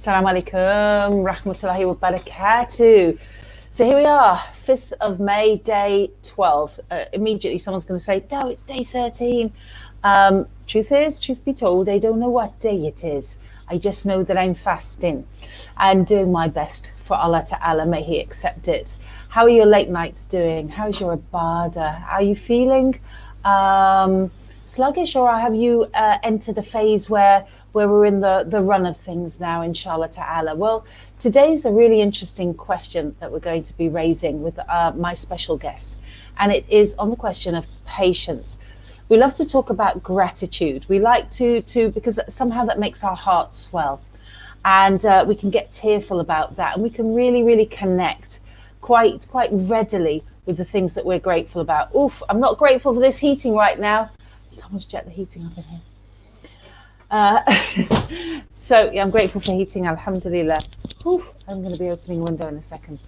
Assalamu alaikum, rahmatullahi wa barakatuh. So here we are, 5th of May, day 12. Immediately someone's going to say, no, it's day 13. Truth be told, I don't know what day it is. I just know that I'm fasting and doing my best for Allah Ta'ala. May He accept it. How are your late nights doing? How's your ibadah? Are you feeling sluggish, or have you entered a phase where we're in the run of things now, inshallah ta'ala? Well, today's a really interesting question that we're going to be raising with my special guest, and it is on the question of patience. We love to talk about gratitude. We like to because somehow that makes our hearts swell, and we can get tearful about that, and we can really connect quite readily with the things that we're grateful about. Oof, I'm not grateful for this heating right now. Someone's checked the heating up in here. So yeah, I'm grateful for heating, alhamdulillah. Oof, I'm going to be opening a window in a second.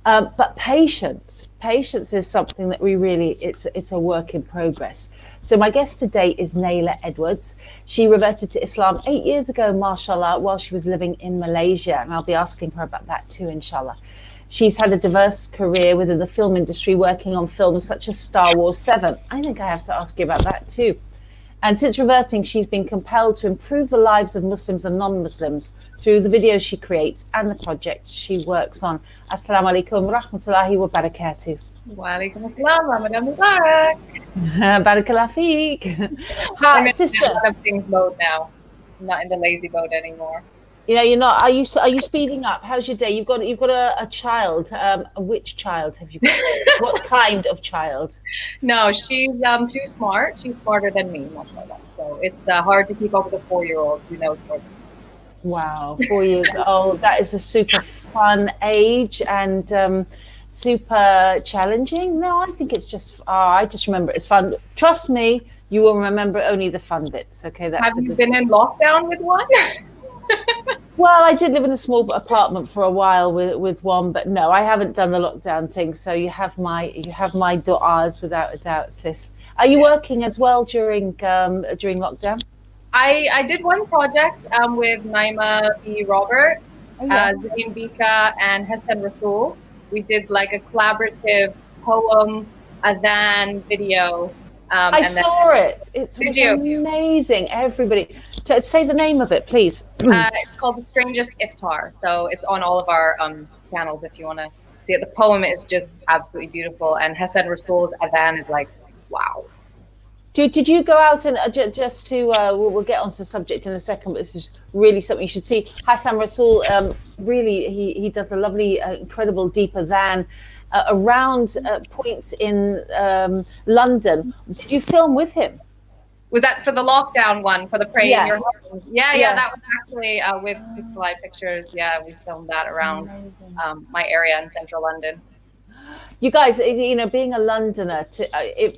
But patience is something that we really, it's a work in progress. So my guest today is Naila Edwards. She reverted to Islam 8 years ago, mashallah, while she was living in Malaysia. And I'll be asking her about that too, inshallah. She's had a diverse career within the film industry, working on films such as Star Wars 7. I think I have to ask you about that too. And since reverting, she's been compelled to improve the lives of Muslims and non-Muslims through the videos she creates and the projects she works on. Assalamu alaikum rahmatullahi wa barakatuh. Wa alaikum assalam, Ramadan Mubarak. Barakallah feek. I'm in sister. the things mode now. I'm not in the lazy mode anymore. You know, you're not. Are you speeding up? How's your day? You've got a child. Which child have you got? What kind of child? No, she's too smart. She's smarter than me, mashallah. So it's hard to keep up with a 4-year-old who knows more. Wow, 4 years old. That is a super fun age and super challenging. No, I think it's just. I just remember it's fun. Trust me, you will remember only the fun bits. Okay, that's. Have you been in lockdown with one? Well, I did live in a small apartment for a while with one, but no, I haven't done the lockdown thing. So you have my du'as without a doubt, sis. Are you working as well during lockdown? I did one project with Naima B. Robert, Zain Bika, and Hassan Rasool. We did like a collaborative poem, adhan video. I saw it. It was amazing. Everybody, say the name of it, please. It's called The Strangest Iftar. So it's on all of our channels if you want to see it. The poem is just absolutely beautiful. And Hassan Rasool's adhan is like, wow. Did you go out and just to, we'll get onto the subject in a second, but this is really something you should see. Hassan Rasool, really, he does a lovely, incredible deep adhan around points in London. Did you film with him? Was that for the lockdown one, for the Pray in Your Home? Yeah, that was actually with Fly Pictures. Yeah, we filmed that around my area in central London. You guys, you know, being a Londoner,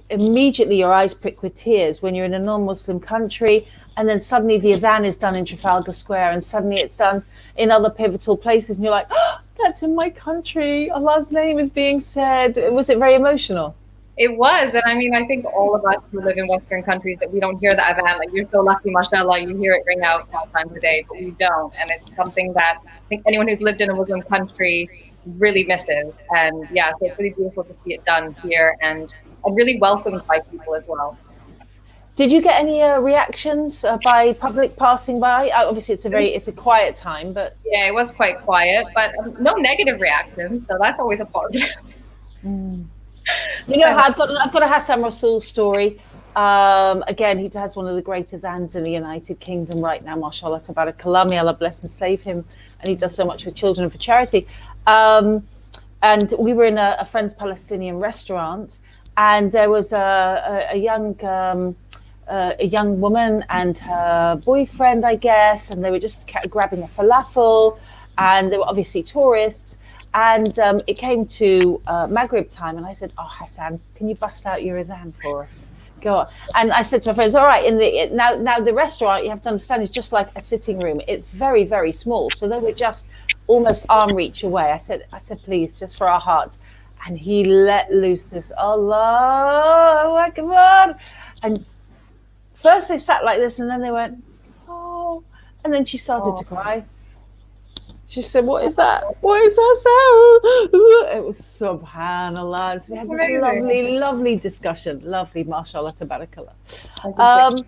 immediately your eyes prick with tears when you're in a non-Muslim country, and then suddenly the adhan is done in Trafalgar Square, and suddenly it's done in other pivotal places, and you're like, oh, that's in my country. Allah's name is being said. Was it very emotional? It was, and I mean, I think all of us who live in Western countries that we don't hear the adhan, like you're so lucky, mashallah, you hear it ring out 5 times a day, but we don't, and it's something that I think anyone who's lived in a Muslim country really misses. And yeah, so it's really beautiful to see it done here and really welcomed by people as well. Did you get any reactions by public passing by? Obviously, it's a quiet time, but yeah, it was quite quiet, but no negative reactions, so that's always a positive. You know, I've got a Hassan Rasool story. Again, he has one of the great adhans in the United Kingdom right now, mashallah, tabarakallah, may Allah bless and save him, and he does so much for children and for charity. And we were in a friend's Palestinian restaurant, and there was a young woman and her boyfriend, I guess, and they were just grabbing a falafel, and they were obviously tourists. And it came to Maghrib time, and I said, "Oh, Hassan, can you bust out your adhan for us? Go on." And I said to my friends, "All right, now the restaurant, you have to understand, is just like a sitting room. It's very, very small, so they were just almost arm reach away." I said, "Please, just for our hearts." And he let loose this Allahu Akbar, and first they sat like this, and then they went, "Oh," And then she started to cry. She said, "What is that? What is that sound?" It was subhanallah. So we had this lovely, lovely discussion. Lovely, mashallah, tabarakallah.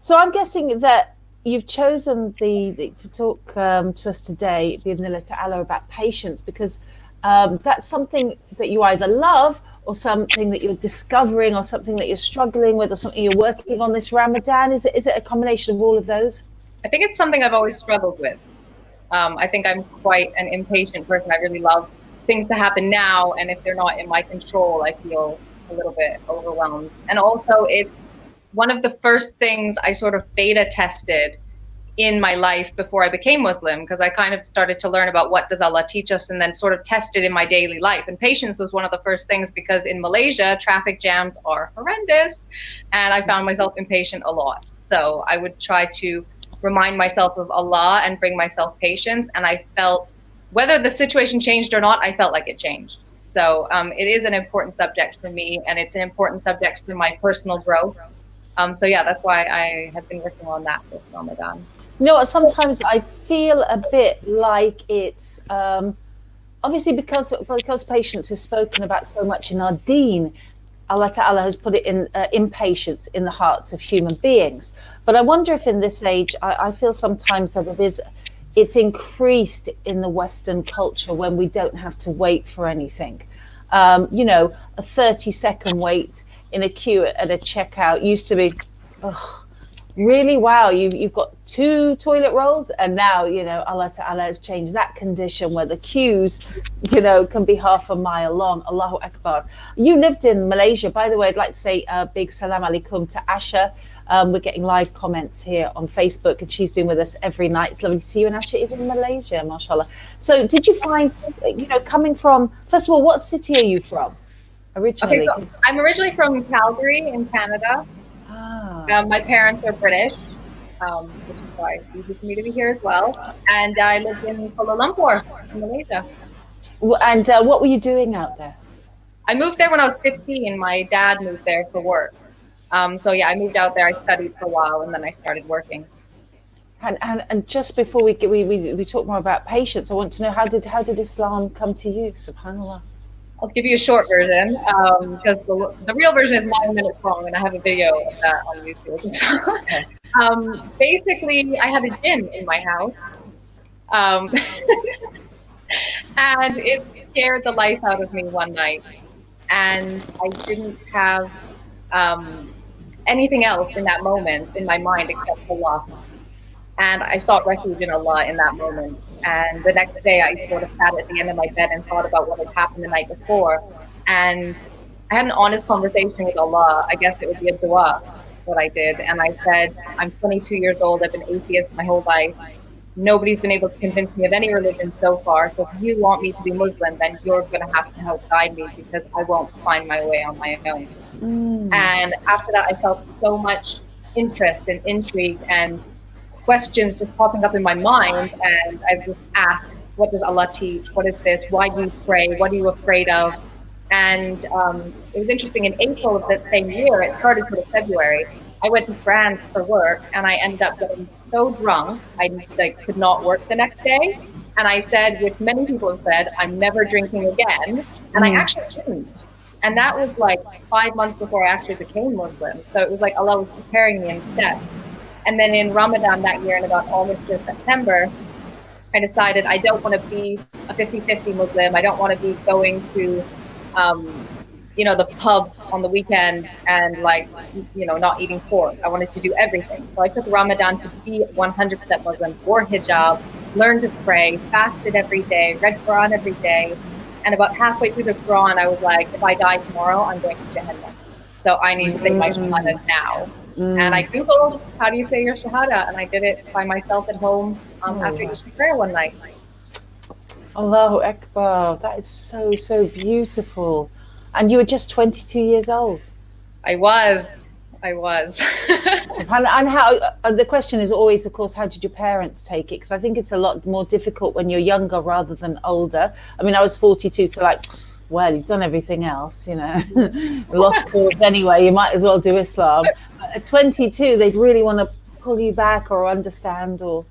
So I'm guessing that you've chosen to talk to us today, bi'idhnillah ta'ala, about patience, because that's something that you either love or something that you're discovering or something that you're struggling with or something you're working on this Ramadan. Is it a combination of all of those? I think it's something I've always struggled with. I think I'm quite an impatient person. I really love things to happen now, and if they're not in my control, I feel a little bit overwhelmed. And also, it's one of the first things I sort of beta tested in my life before I became Muslim, because I kind of started to learn about what does Allah teach us, and then sort of tested in my daily life. And patience was one of the first things, because in Malaysia, traffic jams are horrendous, and I found myself impatient a lot. So I would try to remind myself of Allah and bring myself patience. And I felt, whether the situation changed or not, I felt like it changed. So it is an important subject for me, and it's an important subject for my personal growth. So yeah, that's why I have been working on that with Ramadan. You know what, sometimes I feel a bit like it's obviously because patience is spoken about so much in our deen. Allah Ta'ala has put it in impatience in the hearts of human beings. But I wonder if in this age, I feel sometimes that it's increased in the Western culture when we don't have to wait for anything. A 30-second wait in a queue at a checkout used to be, really? Wow, you've got 2 toilet rolls, and now Allah Ta'ala has changed that condition where the queues can be half a mile long. Allahu Akbar. You lived in Malaysia, by the way. I'd like to say a big salam alaikum to Asha. We're getting live comments here on Facebook, and she's been with us every night. It's lovely to see you. And Asha is in Malaysia, mashallah. So did you find, coming from, first of all, what city are you from originally? Okay, so I'm originally from Calgary in Canada. My parents are British, which is why it's easy for me to be here as well. And I lived in Kuala Lumpur, in Malaysia. And what were you doing out there? I moved there when I was 15. My dad moved there for work. So yeah, I moved out there. I studied for a while, and then I started working. And just before we talk more about patience, I want to know, how did Islam come to you? Subhanallah. I'll give you a short version, because the real version is 9 minutes long, and I have a video of that on YouTube. Basically, I had a jinn in my house, and it scared the life out of me one night, and I didn't have anything else in that moment in my mind except Allah. And I sought refuge in Allah in that moment. And the next day I sort of sat at the end of my bed and thought about what had happened the night before. And I had an honest conversation with Allah. I guess it would be a dua, what I did. And I said, I'm 22 years old. I've been atheist my whole life. Nobody's been able to convince me of any religion so far. So if you want me to be Muslim, then you're going to have to help guide me, because I won't find my way on my own. And after that, I felt so much interest and intrigue and questions just popping up in my mind, and I just asked, what does Allah teach? What is this? Why do you pray? What are you afraid of? And it was interesting, in April of that same year, it started sort of February, I went to France for work, and I ended up getting so drunk, I could not work the next day. And I said, which many people have said, I'm never drinking again. And I actually didn't. And that was like 5 months before I actually became Muslim. So it was like Allah was preparing me instead. And then in Ramadan that year, in about August or September, I decided I don't want to be a 50-50 Muslim. I don't want to be going to, the pub on the weekend and not eating pork. I wanted to do everything. So I took Ramadan to be 100% Muslim, wore hijab, learned to pray, fasted every day, read Quran every day. And about halfway through the Quran, I was like, if I die tomorrow, I'm going to Jahannam. So I need to say my Shahada now. And I Googled, how do you say your Shahada? And I did it by myself at home after Isha prayer one night. Allahu Akbar. That is so, so beautiful. And you were just 22 years old. I was. And how, the question is always, of course, how did your parents take it? Because I think it's a lot more difficult when you're younger rather than older. I mean, I was 42, so well, you've done everything else, lost cause anyway, you might as well do Islam. But at 22, they'd really want to pull you back or understand or...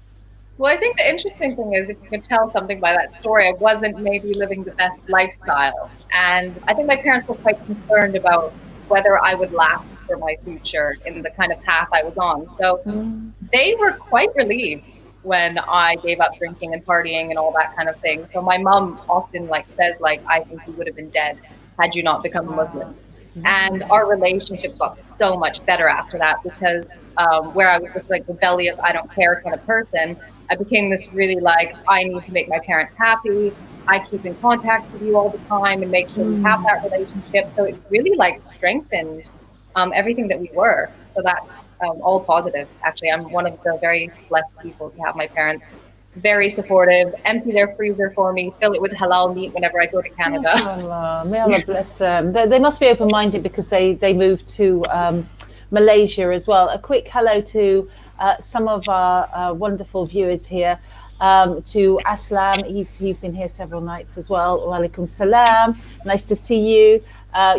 Well, I think the interesting thing is, if you could tell something by that story, I wasn't maybe living the best lifestyle. And I think my parents were quite concerned about whether I would last for my future in the kind of path I was on. So Mm. they were quite relieved when I gave up drinking and partying and all that kind of thing. So my mom often says I think you would have been dead had you not become a Muslim. And our relationship got so much better after that, because where I was just rebellious, I don't care kind of person, I became this really I need to make my parents happy. I keep in contact with you all the time and make sure we have that relationship. So it really strengthened everything that we were. So that's all positive. Actually, I'm one of the very blessed people to have my parents very supportive, empty their freezer for me, fill it with halal meat whenever I go to Canada. MashaAllah. May Allah bless them. They must be open-minded, because they moved to Malaysia as well. A quick hello to some of our wonderful viewers here. To Aslam, he's been here several nights as well. Wa alaikum salam. Nice to see you.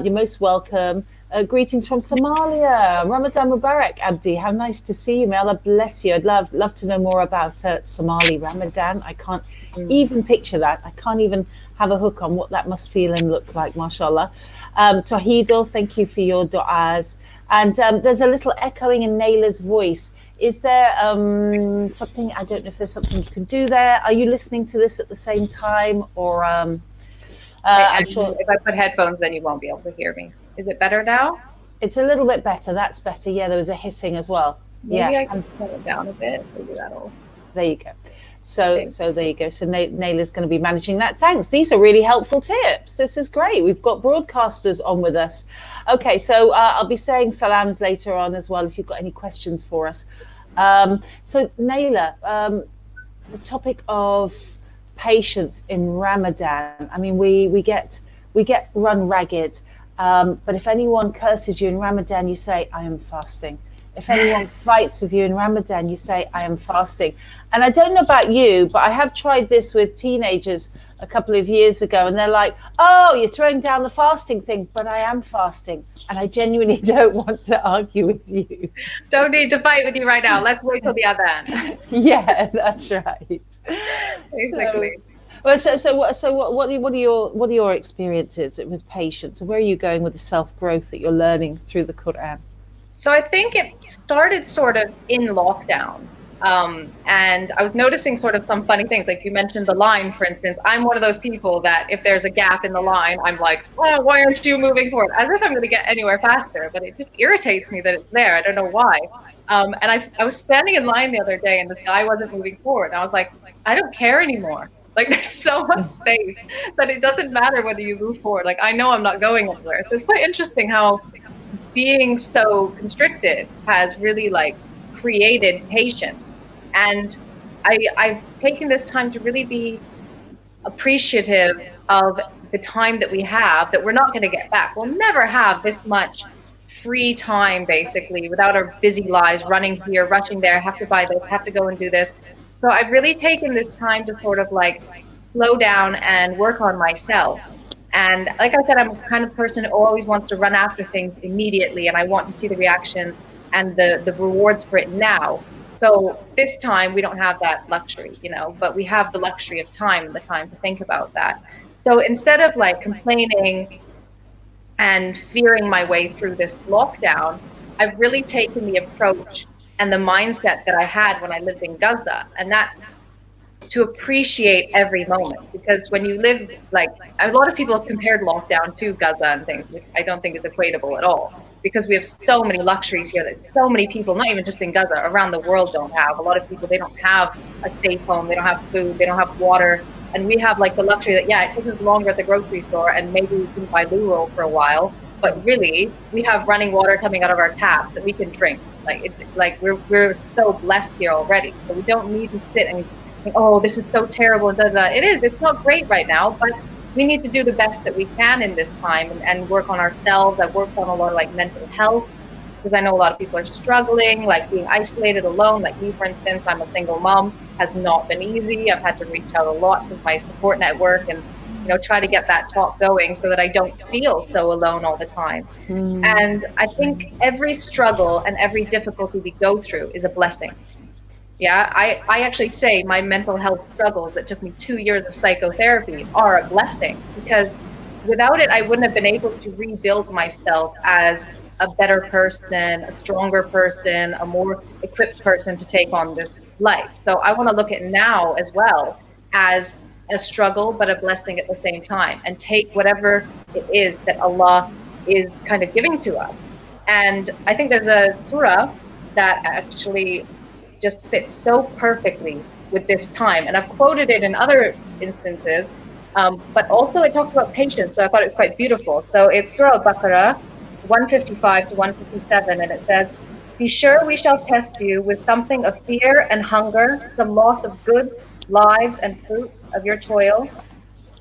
You're most welcome. Greetings from Somalia. Ramadan Mubarak, Abdi. How nice to see you. May Allah bless you. I'd love to know more about Somali Ramadan. I can't even picture that. I can't even have a hook on what that must feel and look like, mashallah. Tawhidul, thank you for your du'as. And there's a little echoing in Naila's voice. Is there something, I don't know if there's something you can do there. Are you listening to this at the same time, or I'm sure if I put headphones, then you won't be able to hear me. Is it better now? it's a little bit better. That's better. Yeah, there was a hissing as well. Maybe Yeah, I can turn it down a bit. Maybe that'll. there you go. So there you go. So Naila's going to be managing that. Thanks. These are really helpful tips. This is great. We've got broadcasters on with us. Okay, so I'll be saying salams later on as well if you've got any questions for us. So Naila, the topic of patience in Ramadan. I mean, we get run ragged. But if anyone curses you in Ramadan, you say, I am fasting. If anyone fights with you in Ramadan, you say, I am fasting. And I don't know about you, but I have tried this with teenagers a couple of years ago, and they're like, oh, you're throwing down the fasting thing, but I am fasting. And I genuinely don't want to argue with you. Don't need to fight with you right now. Let's wait till the adhan. Yeah, that's right. Basically. So what are your experiences with patience? Where are you going with the self-growth that you're learning through the Quran? So I think it started sort of in lockdown. And I was noticing sort of some funny things. Like you mentioned the line, for instance. I'm one of those people that if there's a gap in the line, I'm like, oh, why aren't you moving forward? As if I'm going to get anywhere faster. But it just irritates me that it's there. I don't know why. And I was standing in line the other day, and this guy wasn't moving forward. And I was like, I don't care anymore. There's so much space that it doesn't matter whether you move forward. I know I'm not going anywhere. So it's quite interesting how being so constricted has really created patience. And I've taken this time to really be appreciative of the time that we have that we're not going to get back. We'll never have this much free time, basically, without our busy lives, running here, rushing there, have to buy this, have to go and do this. So I've really taken this time to sort of slow down and work on myself. And like I said, I'm the kind of person who always wants to run after things immediately, and I want to see the reaction and the rewards for it now. So this time we don't have that luxury, but we have the luxury of time and the time to think about that. So instead of complaining and fearing my way through this lockdown, I've really taken the approach and the mindset that I had when I lived in Gaza, and that's to appreciate every moment. Because when you live, a lot of people have compared lockdown to Gaza and things, which I don't think is equatable at all, because we have so many luxuries here that so many people, not even just in Gaza, around the world don't have. A lot of people, they don't have a safe home, they don't have food, they don't have water, and we have the luxury that, it takes us longer at the grocery store, and maybe we can buy loo roll for a while, but really, we have running water coming out of our taps that we can drink. We're so blessed here already, so we don't need to sit and think, oh, this is so terrible. It's not great right now, but we need to do the best that we can in this time and work on ourselves. I've worked on a lot of mental health, because I know a lot of people are struggling, being isolated alone. Me, for instance, I'm a single mom, has not been easy. I've had to reach out a lot to my support network and try to get that talk going so that I don't feel so alone all the time. And I think every struggle and every difficulty we go through is a blessing. Yeah, I actually say my mental health struggles that took me 2 years of psychotherapy are a blessing, because without it, I wouldn't have been able to rebuild myself as a better person, a stronger person, a more equipped person to take on this life. So I want to look at now as well as a struggle, but a blessing at the same time, and take whatever it is that Allah is kind of giving to us. And I think there's a surah that actually just fits so perfectly with this time. And I've quoted it in other instances, but also it talks about patience. So I thought it was quite beautiful. So it's Surah Al-Baqarah 155 to 157, and it says, "Be sure we shall test you with something of fear and hunger, some loss of goods, lives, and fruits of your toil.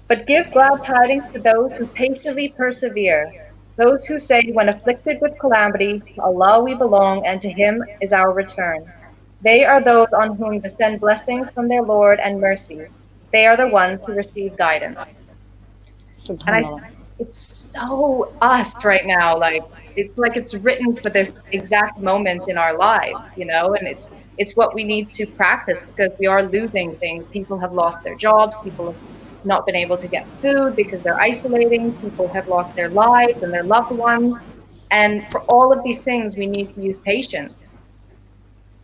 But give glad tidings to those who patiently persevere, those who say, when afflicted with calamity, to Allah we belong, and to Him is our return. They are those on whom descend blessings from their Lord and mercies. They are the ones who receive guidance." And Subhanallah. it's so us right now. Like it's written for this exact moment in our lives, you know, and it's what we need to practice, because we are losing things. People have lost their jobs, people have not been able to get food because they're isolating, people have lost their lives and their loved ones. And for all of these things, we need to use patience.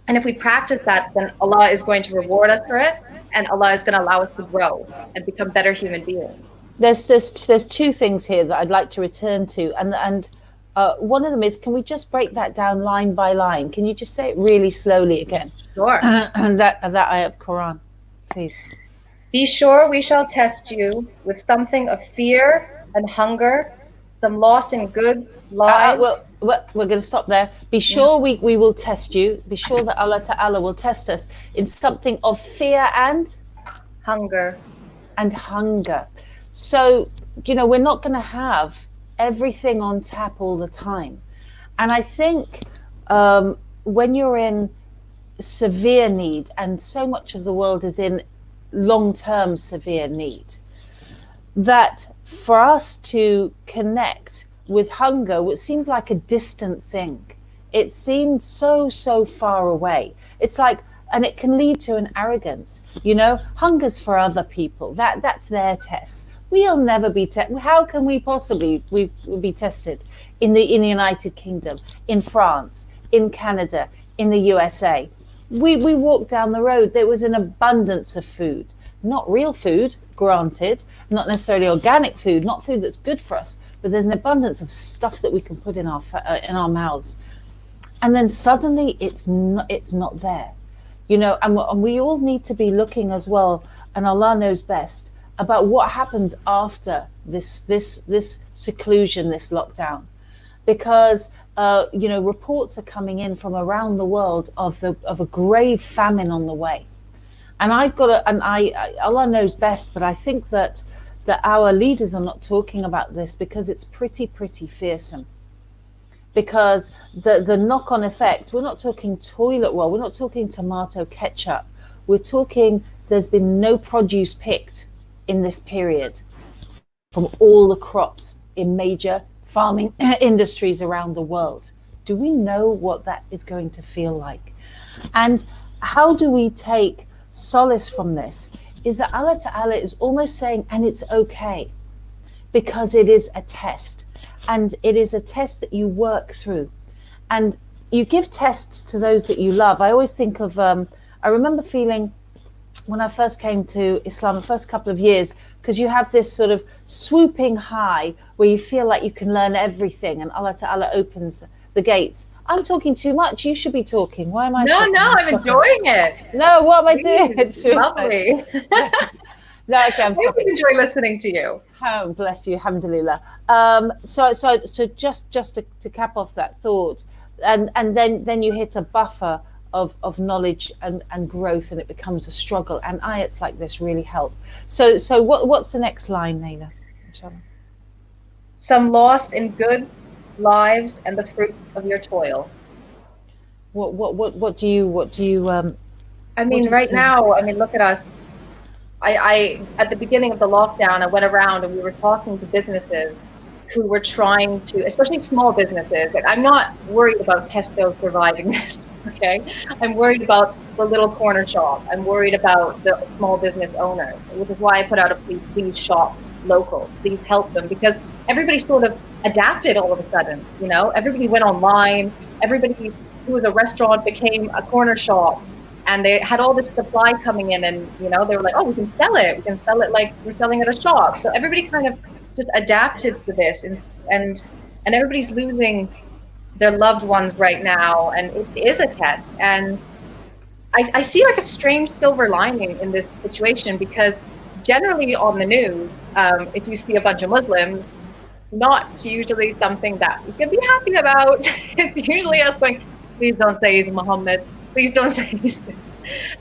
And if we practice that, then Allah is going to reward us for it, and Allah is going to allow us to grow and become better human beings. There's two things here that I'd like to return to, and one of them is, can we just break that down line by line? Can you just say it really slowly again? Sure. And that ayah of Quran, please. Be sure we shall test you with something of fear and hunger, some loss in goods, lives. Well, we're going to stop there. Be sure we will test you. Be sure that Allah Ta'ala will test us in something of fear and hunger. So, you know, we're not going to have everything on tap all the time. And I think when you're in severe need, and so much of the world is in long-term severe need, that for us to connect with hunger, which seemed like a distant thing, it seemed so far away. It's like, and it can lead to an arrogance, you know. Hunger's for other people, that's their test. We'll never be tested. How can we possibly be tested in the United Kingdom, in France, in Canada, in the USA? We walked down the road, there was an abundance of food. Not real food, granted, not necessarily organic food, not food that's good for us, but there's an abundance of stuff that we can put in our mouths. And then suddenly it's not there, you know. And we all need to be looking as well, and Allah knows best, about what happens after this seclusion, this lockdown, because you know, reports are coming in from around the world of a grave famine on the way. And Allah knows best, but I think that our leaders are not talking about this because it's pretty fearsome. Because the knock-on effect, we're not talking toilet roll, we're not talking tomato ketchup, we're talking there's been no produce picked in this period from all the crops in major farming industries around the world. Do we know what that is going to feel like? And how do we take solace from this? Is that Allah Ta'ala is almost saying, and it's okay, because it is a test, and it is a test that you work through, and you give tests to those that you love. I always think of, I remember feeling when I first came to Islam, the first couple of years, because you have this sort of swooping high where you feel like you can learn everything, and Allah Ta'ala opens the gates. I'm talking too much. You should be talking. Why am I talking? No, I'm enjoying it. No, what am I doing? It's lovely. No, okay, I'm sorry. I enjoy listening to you. Oh, bless you, alhamdulillah. So just to cap off that thought, and then you hit a buffer of knowledge and growth, and it becomes a struggle. And ayats like this really help. So what's the next line, Naila? Inshallah. Some loss in goods, lives, and the fruits of your toil. What do you I mean, right now, I mean, look at us. I at the beginning of the lockdown, I went around and we were talking to businesses who were trying to, especially small businesses. Like, I'm not worried about Tesco surviving this. Okay, I'm worried about the little corner shop. I'm worried about the small business owners, which is why I put out a please shop local, please help them, because everybody sort of adapted all of a sudden. You know, everybody went online. Everybody who was a restaurant became a corner shop, and they had all this supply coming in, and you know, they were like, oh, we can sell it. We can sell it like we're selling at a shop. So everybody kind of just adapted to this, and everybody's losing their loved ones right now, and it is a test. And I see like a strange silver lining in this situation, because generally on the news, if you see a bunch of Muslims, it's not usually something that we can be happy about. It's usually us going, please don't say he's Muhammad, please don't say he's this.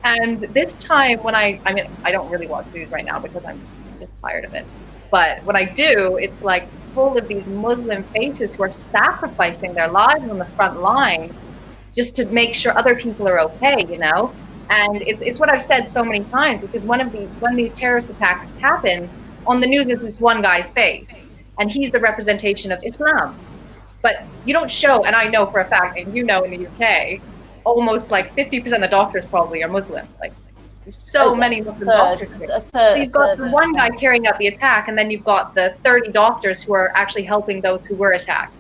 And this time when I mean, I don't really watch news right now because I'm just tired of it. But when I do, it's like full of these Muslim faces who are sacrificing their lives on the front line just to make sure other people are okay, you know? And it's what I've said so many times, because when these terrorist attacks happen, on the news is this one guy's face, and he's the representation of Islam. But you don't show, and I know for a fact, and you know in the UK, almost like 50% of doctors probably are Muslim. Like, there's so many Muslim doctors here. So you've got the one guy carrying out the attack, and then you've got the 30 doctors who are actually helping those who were attacked.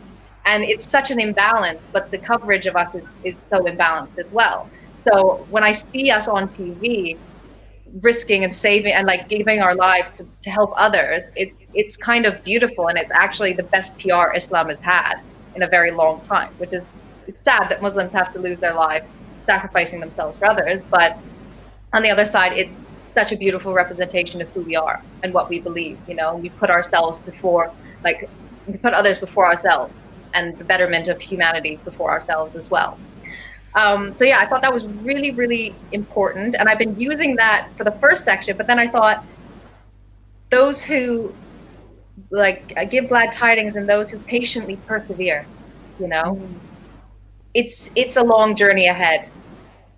And it's such an imbalance, but the coverage of us is so imbalanced as well. So when I see us on TV risking and saving and like giving our lives to help others, it's kind of beautiful, and it's actually the best PR Islam has had in a very long time, which is, it's sad that Muslims have to lose their lives sacrificing themselves for others, but on the other side, it's such a beautiful representation of who we are and what we believe. You know, we put ourselves before, like, we put others before ourselves, and the betterment of humanity before ourselves as well. So yeah, I thought that was really, really important. And I've been using that for the first section, but then I thought those who like give glad tidings and those who patiently persevere, you know, it's a long journey ahead.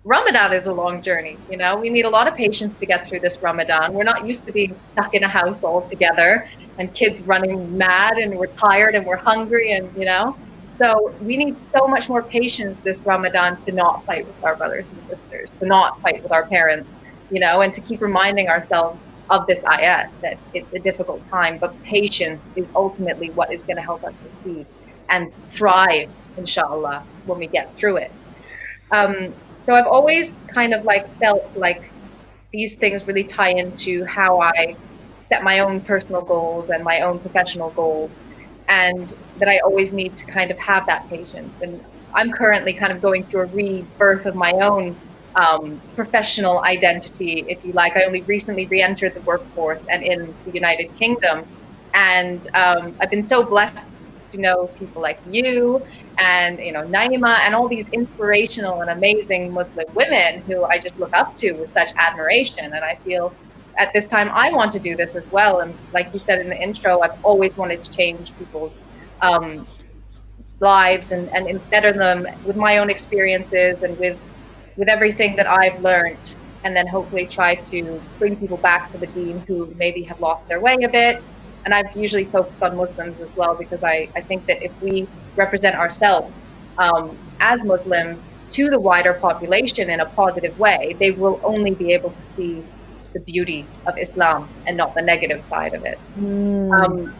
Ramadan is a long journey, you know, we need a lot of patience to get through this Ramadan. We're not used to being stuck in a house all together and kids running mad, and we're tired and we're hungry, and you know, so we need so much more patience this Ramadan to not fight with our brothers and sisters, to not fight with our parents, you know, and to keep reminding ourselves of this ayat that it's a difficult time, but patience is ultimately what is going to help us succeed and thrive, inshallah, when we get through it. So I've always kind of like felt like these things really tie into how I set my own personal goals and my own professional goals, and that I always need to kind of have that patience. And I'm currently kind of going through a rebirth of my own professional identity, if you like. I only recently re-entered the workforce and in the United Kingdom, and I've been so blessed to know people like you and, you know, Naima and all these inspirational and amazing Muslim women who I just look up to with such admiration. And I feel at this time I want to do this as well. And like you said in the intro, I've always wanted to change people's lives and better them with my own experiences and with everything that I've learned, and then hopefully try to bring people back to the deen who maybe have lost their way a bit. And I've usually focused on Muslims as well, because I think that if we represent ourselves as Muslims to the wider population in a positive way, they will only be able to see the beauty of Islam and not the negative side of it. And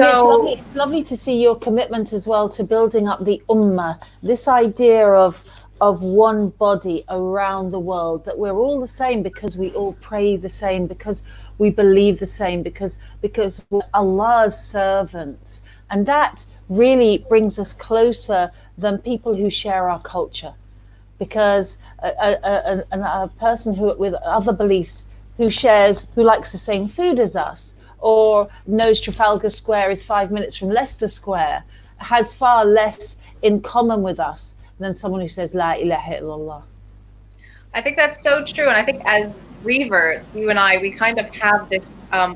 it's lovely to see your commitment as well to building up the ummah, this idea of one body around the world, that we're all the same because we all pray the same, because we believe the same, because we're Allah's servants. And that really brings us closer than people who share our culture, because a person who with other beliefs who likes the same food as us, or knows Trafalgar Square is 5 minutes from Leicester Square, has far less in common with us than someone who says La ilaha illallah. I think that's so true. And I think as reverts, you and I, we kind of have this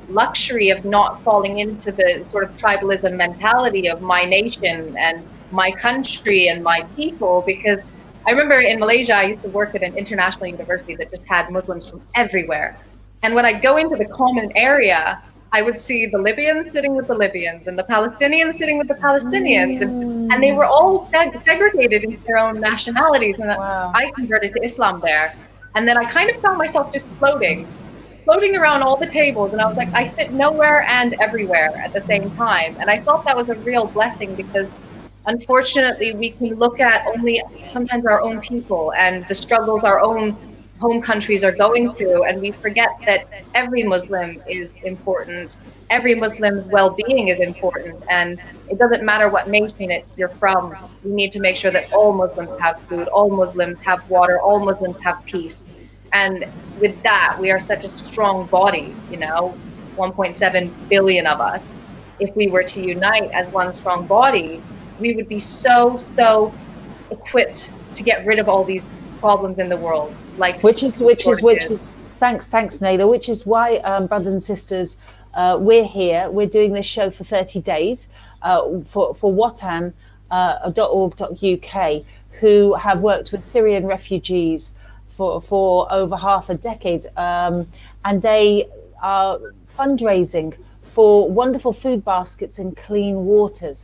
luxury of not falling into the sort of tribalism mentality of my nation and my country and my people, because I remember in Malaysia, I used to work at an international university that just had Muslims from everywhere. And when I go into the common area, I would see the Libyans sitting with the Libyans and the Palestinians sitting with the Palestinians. and they were all segregated into their own nationalities. And Wow. I converted to Islam there, and then I kind of found myself just floating around all the tables, and I was like, I fit nowhere and everywhere at the same time. And I felt that was a real blessing, because unfortunately we can look at only sometimes our own people and the struggles our own home countries are going through, and we forget that every Muslim is important, every Muslim's well-being is important, and it doesn't matter what nation you're from. We need to make sure that all Muslims have food, all Muslims have water, all Muslims have peace. And with that, we are such a strong body, 1.7 billion of us. If we were to unite as one strong body, we would be so equipped to get rid of all these problems in the world. Which is thanks Naila, which is why, brothers and sisters, we're here. We're doing this show for 30 days for watan.org.uk, who have worked with Syrian refugees for over half a decade, and they are fundraising for wonderful food baskets and clean water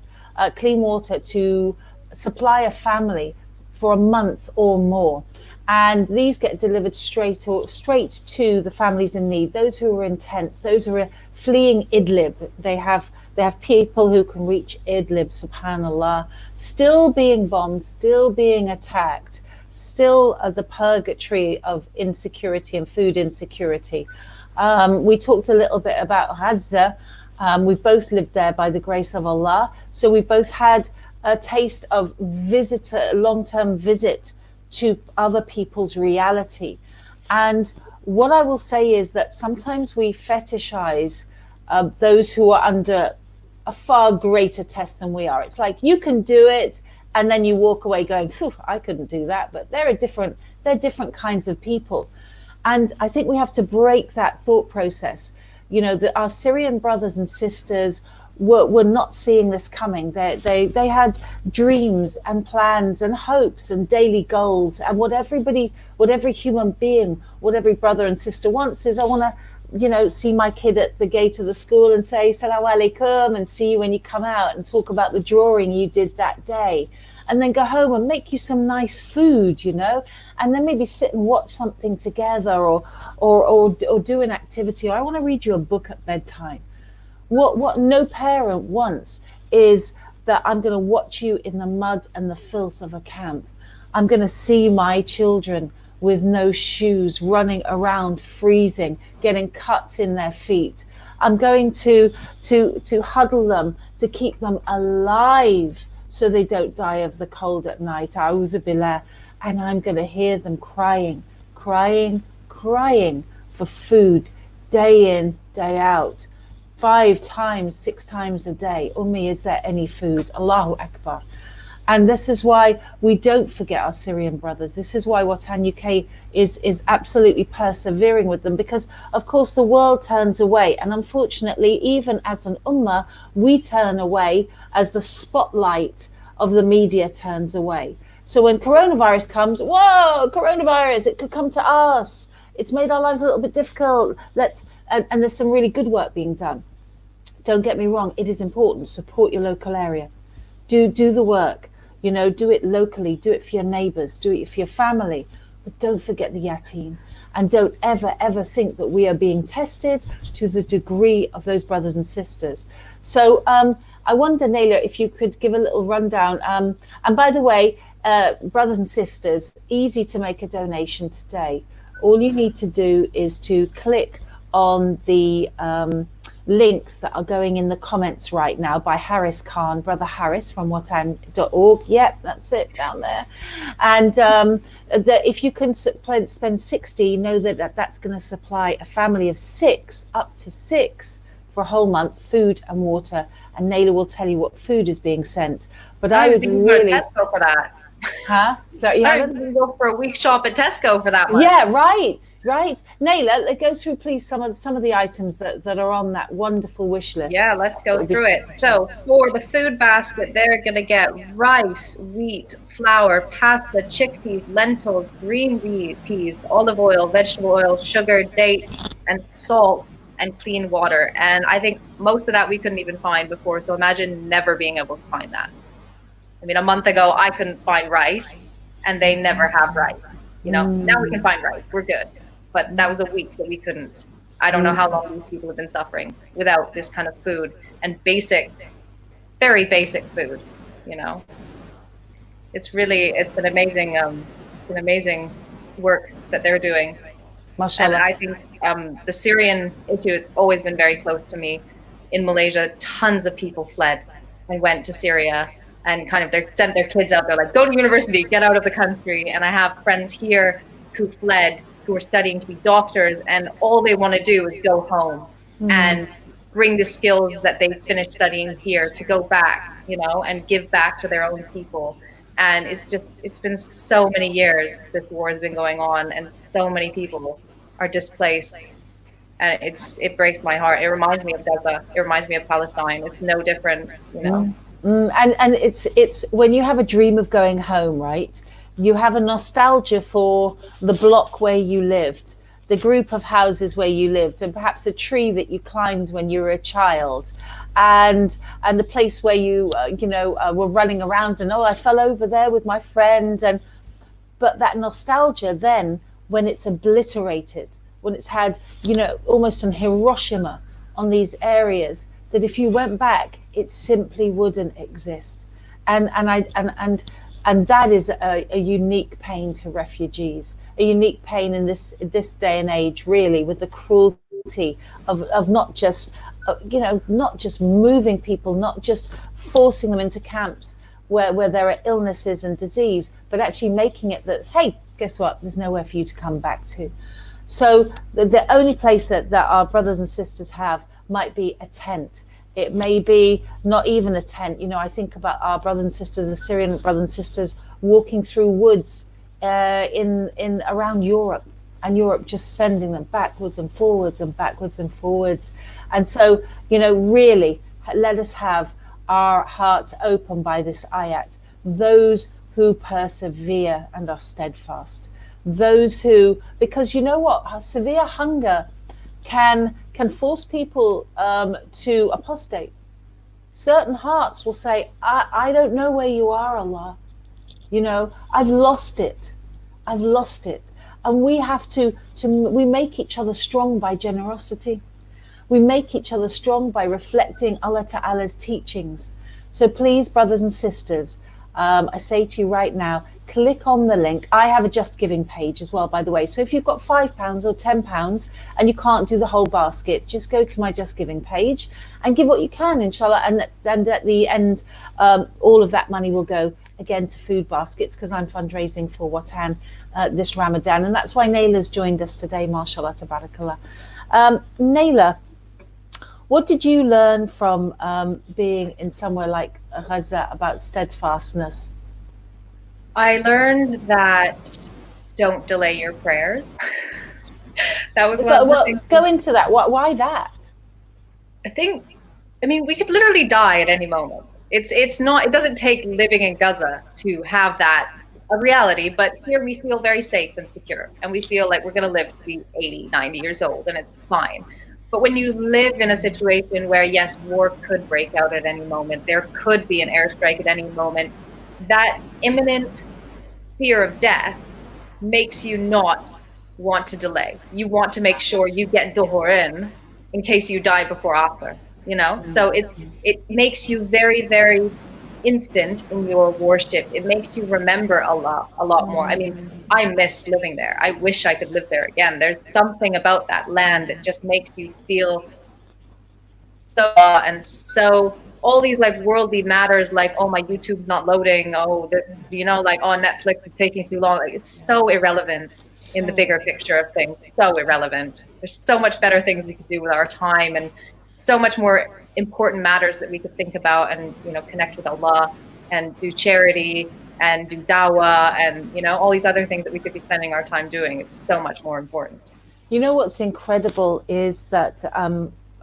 to supply a family for a month or more. And these get delivered straight to the families in need, those who are in tents, those who are fleeing Idlib. They have people who can reach Idlib, subhanallah, still being bombed, still being attacked, still the purgatory of insecurity and food insecurity. We talked a little bit about Gaza. We've both lived there by the grace of Allah. So we both had a taste of long-term visit to other people's reality. And what I will say is that sometimes we fetishize those who are under a far greater test than we are. It's like, you can do it, and then you walk away going, phew, I couldn't do that. But they're different kinds of people. And I think we have to break that thought process. Our Syrian brothers and sisters were not seeing this coming. They had dreams and plans and hopes and daily goals. And what every human being, what every brother and sister wants is, I want to, see my kid at the gate of the school and say, Salaam alaikum, and see you when you come out and talk about the drawing you did that day. And then go home and make you some nice food, and then maybe sit and watch something together or do an activity. Or I want to read you a book at bedtime. What no parent wants is that I'm going to watch you in the mud and the filth of a camp. I'm going to see my children with no shoes, running around, freezing, getting cuts in their feet. I'm going to huddle them, to keep them alive so they don't die of the cold at night. A'udhu billah. And I'm going to hear them crying for food, day in, day out. 5 times, 6 times a day. Ummi, is there any food? Allahu Akbar. And this is why we don't forget our Syrian brothers. This is why Watan UK is absolutely persevering with them, because of course the world turns away. And unfortunately, even as an ummah, we turn away as the spotlight of the media turns away. So when coronavirus comes, whoa, coronavirus, it could come to us. It's made our lives a little bit difficult. And there's some really good work being done. Don't get me wrong, it is important. Support your local area. Do the work. Do it locally. Do it for your neighbors. Do it for your family. But don't forget the yatim. And don't ever think that we are being tested to the degree of those brothers and sisters. So I wonder, Naila, if you could give a little rundown. And by the way, brothers and sisters, easy to make a donation today. All you need to do is to click on the links that are going in the comments right now by Harris Khan, Brother Harris from watan.org. Yep, that's it down there. And if you can spend 60, know that's going to supply a family of 6, up to 6 for a whole month, food and water. And Naila will tell you what food is being sent. But I would really Tesco for that. Huh? So you haven't go for a week shop at Tesco for that one. Yeah, right. Naila, go through please some of the items that are on that wonderful wish list. Yeah, let's go through it. So for the food basket, they're gonna get rice, wheat, flour, pasta, chickpeas, lentils, green peas, olive oil, vegetable oil, sugar, dates, and salt, and clean water. And I think most of that we couldn't even find before. So imagine never being able to find that. I mean, a month ago, I couldn't find rice, and they never have rice. You know, now we can find rice. We're good. But that was a week that we couldn't. I don't know how long these people have been suffering without this kind of food and basic, very basic food. You know, it's an amazing work that they're doing. Mashallah. And I think the Syrian issue has always been very close to me. In Malaysia, tons of people fled and went to Syria, and kind of they sent their kids out there like, go to university, get out of the country. And I have friends here who fled, who are studying to be doctors, and all they want to do is go home and bring the skills that they finished studying here to go back, you know, and give back to their own people. And it's been so many years this war has been going on, and so many people are displaced. And it breaks my heart. It reminds me of Gaza. It reminds me of Palestine. It's no different, you know. And it's when you have a dream of going home, right? You have a nostalgia for the block where you lived, the group of houses where you lived, and perhaps a tree that you climbed when you were a child, and the place where you were running around, and I fell over there with my friend. But that nostalgia then, when it's obliterated, when it's had, almost an Hiroshima on these areas, that if you went back, it simply wouldn't exist. And that is a unique pain to refugees, a unique pain in this day and age, really, with the cruelty of not just moving people, not just forcing them into camps where there are illnesses and disease, but actually making it that, hey, guess what? There's nowhere for you to come back to. So the only place that our brothers and sisters have might be a tent. It may be not even a tent. I think about our brothers and sisters, the Syrian brothers and sisters, walking through woods in around Europe, and Europe just sending them backwards and forwards and backwards and forwards. And so, really, let us have our hearts open by this ayat. Those who persevere and are steadfast. Those who, because you know what, severe hunger can force people to apostate. Certain hearts will say, I don't know where you are, Allah. I've lost it. And we have to we make each other strong by generosity. We make each other strong by reflecting Allah Ta'ala's teachings. So please, brothers and sisters, I say to you right now, click on the link. I have a Just Giving page as well, by the way. So if you've got £5 or £10 and you can't do the whole basket, just go to my Just Giving page and give what you can, inshallah. And at the end, all of that money will go again to food baskets, because I'm fundraising for Watan this Ramadan. And that's why Nayla's joined us today, mashallah, tabarakallah. Nayla, what did you learn from being in somewhere like Gaza about steadfastness? I learned that don't delay your prayers. That was one of the things. Go into that. Why that? We could literally die at any moment. It doesn't take living in Gaza to have that a reality, but here we feel very safe and secure, and we feel like we're going to live to be 80, 90 years old, and it's fine. But when you live in a situation where, yes, war could break out at any moment, there could be an airstrike at any moment, that imminent fear of death makes you not want to delay. You want to make sure you get Dhuhr in case you die before Asr, So it makes you very, very instant in your worship. It makes you remember Allah a lot more. I miss living there. I wish I could live there again. There's something about that land that just makes you feel so all these like worldly matters, like, oh, my YouTube's not loading, oh, this, Netflix is taking too long. Like, it's so irrelevant in the bigger picture of things. So irrelevant. There's so much better things we could do with our time, and so much more important matters that we could think about and, connect with Allah and do charity and do dawah and, all these other things that we could be spending our time doing. It's so much more important. What's incredible is that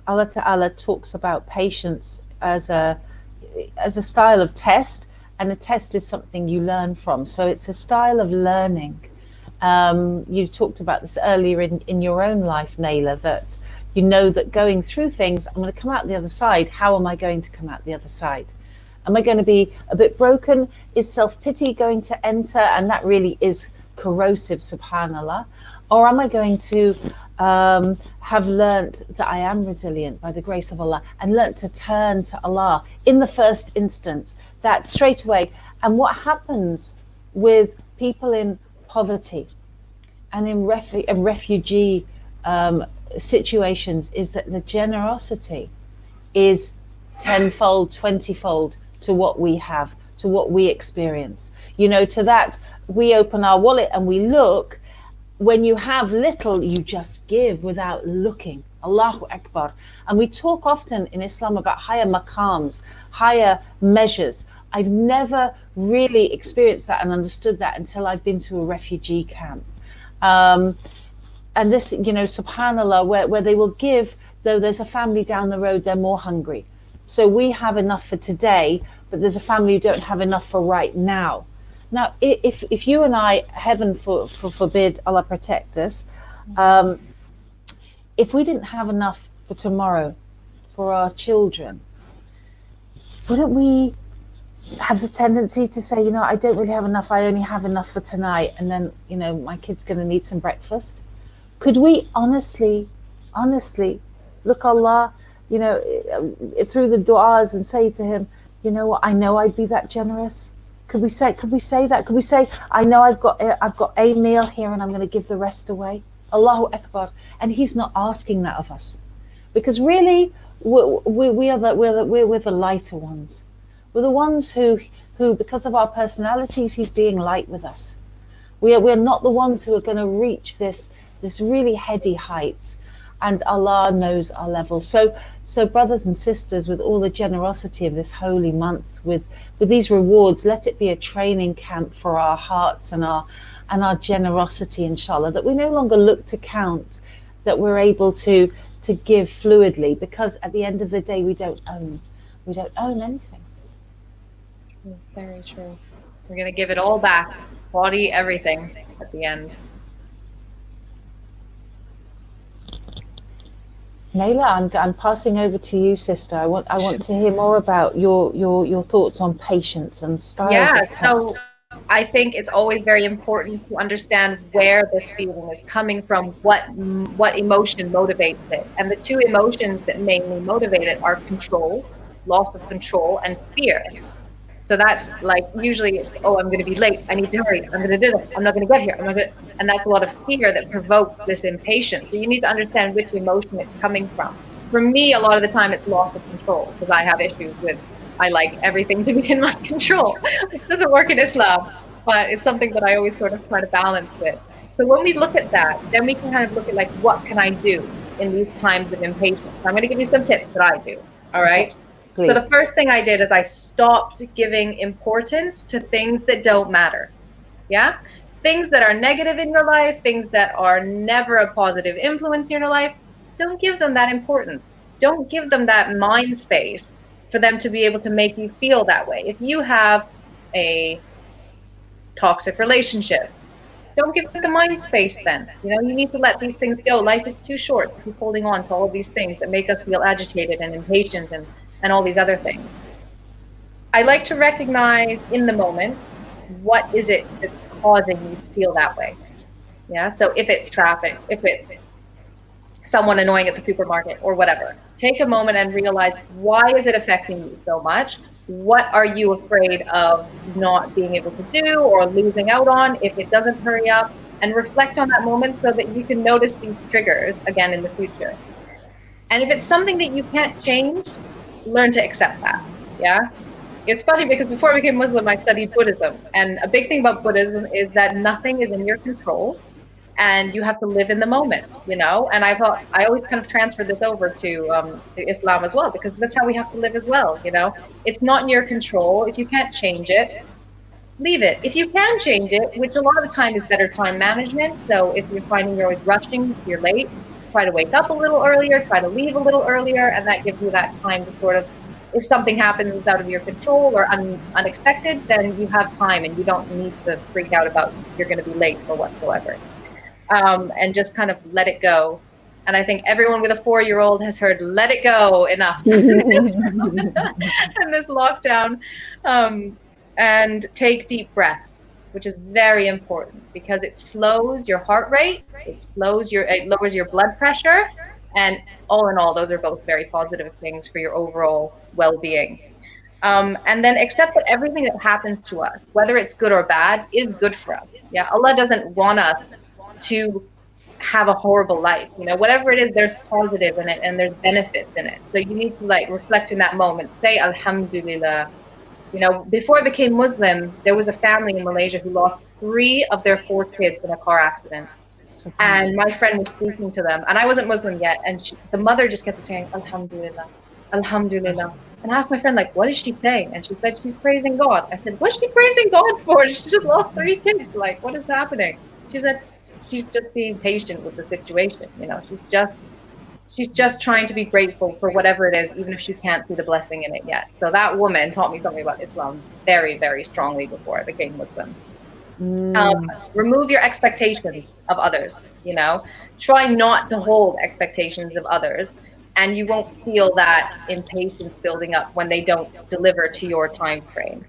Allah Ta'ala talks about patience as a style of test, and a test is something you learn from. So it's a style of learning. You talked about this earlier in your own life, Nayla, that that going through things, I'm going to come out the other side. How am I going to come out the other side? Am I going to be a bit broken? Is self-pity going to enter? And that really is corrosive, subhanallah. Or am I going to have learnt that I am resilient by the grace of Allah, and learnt to turn to Allah in the first instance, that straight away. And what happens with people in poverty and in refugee situations is that the generosity is tenfold, 20-fold to what we have, to what we experience. You know, to that, we open our wallet and we look. When you have little, you just give without looking. Allahu Akbar. And we talk often in Islam about higher maqams, higher measures. I've never really experienced that and understood that until I've been to a refugee camp. And this, you know, subhanallah, where they will give, though there's a family down the road, they're more hungry. So we have enough for today, but there's a family who don't have enough for right now. Now, if you and I, heaven forbid, Allah protect us, if we didn't have enough for tomorrow, for our children, wouldn't we have the tendency to say, you know, I don't really have enough, I only have enough for tonight, and then, you know, my kid's going to need some breakfast? Could we honestly look Allah, you know, through the du'as and say to him, you know what, I know I'd be that generous? Could we say that? Could we say, I know I've got a meal here and I'm going to give the rest away? Allahu Akbar. And he's not asking that of us, because really we're the lighter ones. We're the ones who because of our personalities, he's being light with us. We're not the ones who are going to reach this really heady heights, and Allah knows our level. So brothers and sisters, with all the generosity of this holy month, with these rewards, let it be a training camp for our hearts and our generosity, inshallah, that we no longer look to count, that we're able to give fluidly, because at the end of the day, we don't own anything. Very true. We're going to give it all back, body, everything at the end. Naila, I'm passing over to you, sister. I want to hear more about your thoughts on patience and styles of test. So I think it's always very important to understand where this feeling is coming from, what emotion motivates it. And the two emotions that mainly motivate it are control, loss of control, and fear. So that's like usually, oh, I'm going to be late. I need to hurry. I'm going to do this. I'm not going to get here. And that's a lot of fear that provokes this impatience. So you need to understand which emotion it's coming from. For me, a lot of the time it's loss of control, because I have issues with, I like everything to be in my control. It doesn't work in Islam, but it's something that I always sort of try to balance with. So when we look at that, then we can kind of look at like, what can I do in these times of impatience? I'm going to give you some tips that I do. All right. Please. So the first thing I did is I stopped giving importance to things that don't matter. Yeah? Things that are negative in your life, things that are never a positive influence in your life, don't give them that importance. Don't give them that mind space for them to be able to make you feel that way. If you have a toxic relationship, don't give it the mind space then. You know, you need to let these things go. Life is too short to keep holding on to all of these things that make us feel agitated and impatient and all these other things. I like to recognize in the moment, what is it that's causing you to feel that way? Yeah, so if it's traffic, if it's someone annoying at the supermarket or whatever, take a moment and realize, why is it affecting you so much? What are you afraid of not being able to do or losing out on if it doesn't hurry up? And reflect on that moment so that you can notice these triggers again in the future. And if it's something that you can't change, learn to accept that. Yeah, it's funny because before I became Muslim, I studied Buddhism, and a big thing about Buddhism is that nothing is in your control, and you have to live in the moment. You know, and I always kind of transferred this over to Islam as well, because that's how we have to live as well. You know, it's not in your control. If you can't change it, leave it. If you can change it, which a lot of the time is better time management. So if you're finding you're always rushing, you're late, try to wake up a little earlier, try to leave a little earlier, and that gives you that time to sort of, if something happens that's out of your control or unexpected, then you have time and you don't need to freak out about you're going to be late or whatsoever. And just kind of let it go And I think everyone with a 4-year-old has heard "Let it go" enough in this lockdown. And take deep breaths, which is very important because it slows your heart rate, it lowers your blood pressure, and all in all, those are both very positive things for your overall well-being. And then accept that everything that happens to us, whether it's good or bad, is good for us. Yeah, Allah doesn't want us to have a horrible life. You know, whatever it is, there's positive in it and there's benefits in it. So you need to like reflect in that moment, say Alhamdulillah. You know, before I became Muslim, there was a family in Malaysia who lost 3 of their 4 kids in a car accident. And my friend was speaking to them, and I wasn't Muslim yet, and the mother just kept saying, Alhamdulillah, Alhamdulillah. And I asked my friend, like, what is she saying? And she said, she's praising God. I said, what's she praising God for? She just lost 3 kids. Like, what is happening? She said, she's just being patient with the situation. You know, she's just trying to be grateful for whatever it is, even if she can't see the blessing in it yet. So that woman taught me something about Islam very, very strongly before I became Muslim. Remove your expectations of others, you know, try not to hold expectations of others, and you won't feel that impatience building up when they don't deliver to your time frame.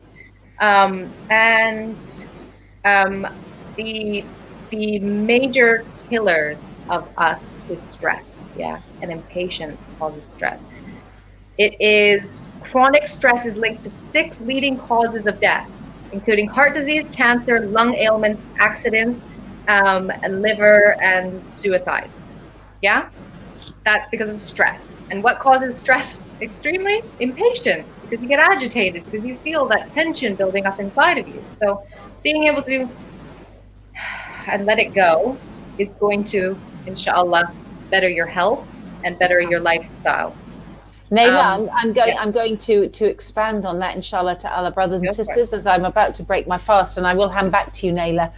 The major killers of us is stress, yeah, and impatience causes stress. It is chronic stress is linked to 6 leading causes of death, including heart disease, cancer, lung ailments, accidents, and liver and suicide. Yeah, that's because of stress. And what causes stress extremely? Impatience, because you get agitated, because you feel that tension building up inside of you. So being able to and let it go is going to, inshallah, better your health and better your lifestyle. Naila, I'm going to expand on that, inshallah ta'ala, brothers and sisters, as I'm about to break my fast, and I will hand back to you, Naila.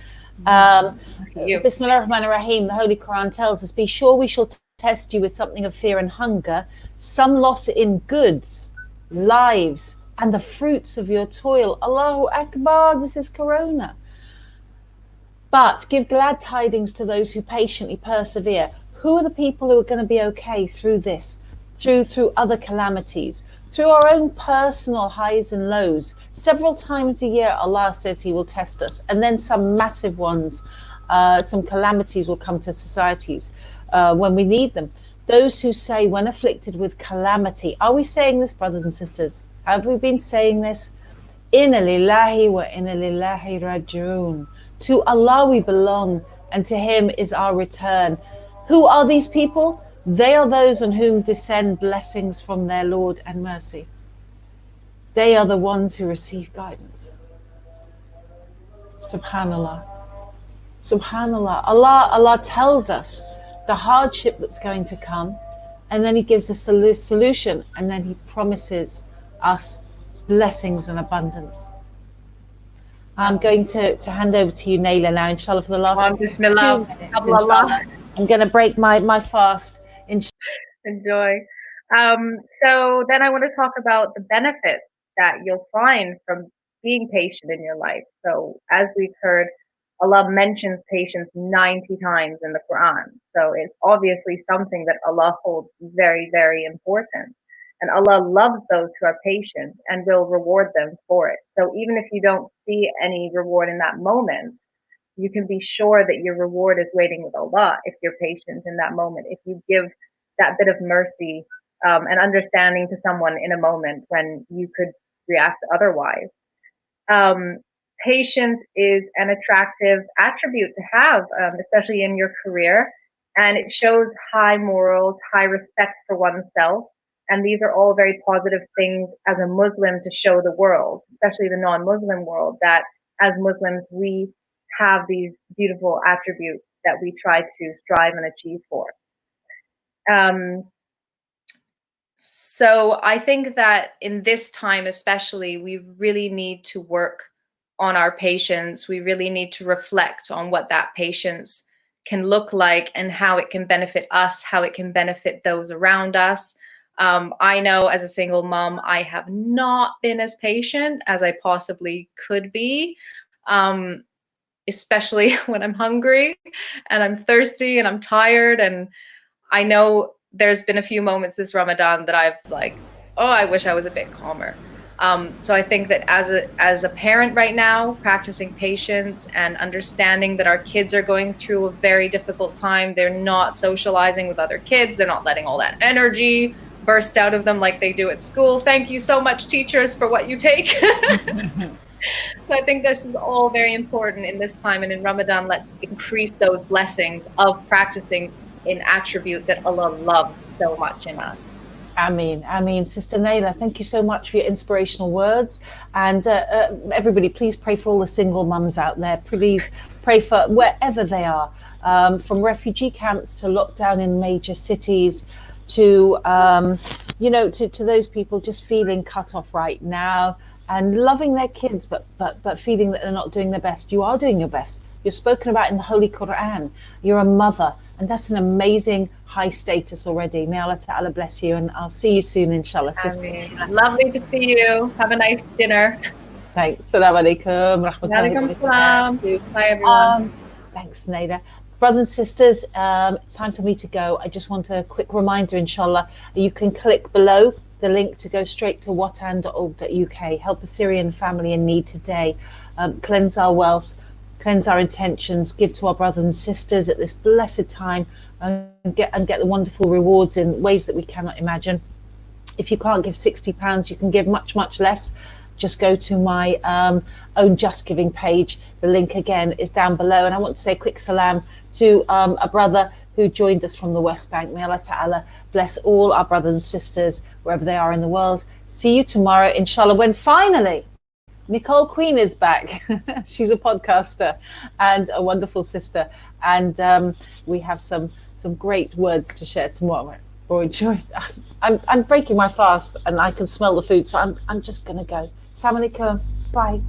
Bismillah ar-Rahman ar-Rahim, the Holy Quran tells us, be sure we shall test you with something of fear and hunger, some loss in goods, lives, and the fruits of your toil. Allahu Akbar, this is Corona. But give glad tidings to those who patiently persevere. Who are the people who are going to be okay through this, through other calamities, through our own personal highs and lows? Several times a year, Allah says He will test us, and then some massive ones, some calamities will come to societies when we need them. Those who say, when afflicted with calamity, are we saying this, brothers and sisters? Have we been saying this? Inna lillahi wa inna lillahi rajiun. To Allah we belong, and to Him is our return. Who are these people? They are those on whom descend blessings from their Lord and mercy. They are the ones who receive guidance. Subhanallah. Subhanallah. Allah tells us the hardship that's going to come, and then He gives us the solution, and then He promises us blessings and abundance. I'm going to hand over to you, Naila, now, inshallah, for the last Bismillah. I'm going to break my fast. Enjoy. So then I want to talk about the benefits that you'll find from being patient in your life. So as we've heard, Allah mentions patience 90 times in the Quran. So it's obviously something that Allah holds very, very important. And Allah loves those who are patient and will reward them for it. So even if you don't see any reward in that moment, you can be sure that your reward is waiting with Allah if you're patient in that moment, if you give that bit of mercy and understanding to someone in a moment when you could react otherwise. Patience is an attractive attribute to have, especially in your career, and it shows high morals, high respect for oneself. And these are all very positive things as a Muslim to show the world, especially the non-Muslim world, that as Muslims, we have these beautiful attributes that we try to strive and achieve for. So I think that in this time especially, we really need to work on our patience. We really need to reflect on what that patience can look like and how it can benefit us, how it can benefit those around us. I know as a single mom, I have not been as patient as I possibly could be, especially when I'm hungry and I'm thirsty and I'm tired. And I know there's been a few moments this Ramadan that I've like, oh, I wish I was a bit calmer. So I think that as a parent right now, practicing patience and understanding that our kids are going through a very difficult time. They're not socializing with other kids. They're not letting all that energy burst out of them like they do at school. Thank you so much, teachers, for what you take. So I think this is all very important in this time. And in Ramadan, let's increase those blessings of practicing an attribute that Allah loves so much in us. Ameen. Sister Naila, thank you so much for your inspirational words. And everybody, please pray for all the single mums out there. Please pray for wherever they are, from refugee camps to lockdown in major cities, to to those people just feeling cut off right now and loving their kids, but feeling that they're not doing their best. You are doing your best. You're spoken about in the Holy Quran. You're a mother, and that's an amazing high status already. May Allah Ta'ala bless you, and I'll see you soon, inshallah, sister. Ameen. Lovely to see you. Have a nice dinner. Thanks. Assalamu alaikum. Walaikum salam. Bye, everyone. Thanks, Naila. Brothers and sisters, it's time for me to go. I just want a quick reminder, inshallah, you can click below the link to go straight to watan.org.uk. Help a Syrian family in need today. Cleanse our wealth, cleanse our intentions, give to our brothers and sisters at this blessed time, and get the wonderful rewards in ways that we cannot imagine. If you can't give £60, you can give much, much less. Just go to my own Just Giving page. The link again is down below. And I want to say a quick salam to a brother who joined us from the West Bank. May Allah Ta'ala bless all our brothers and sisters wherever they are in the world. See you tomorrow, inshallah, when finally Nicole Queen is back. She's a podcaster and a wonderful sister. And we have some great words to share tomorrow. Or enjoy. I'm breaking my fast and I can smell the food, so I'm just gonna go. Assalamu alaikum. Bye.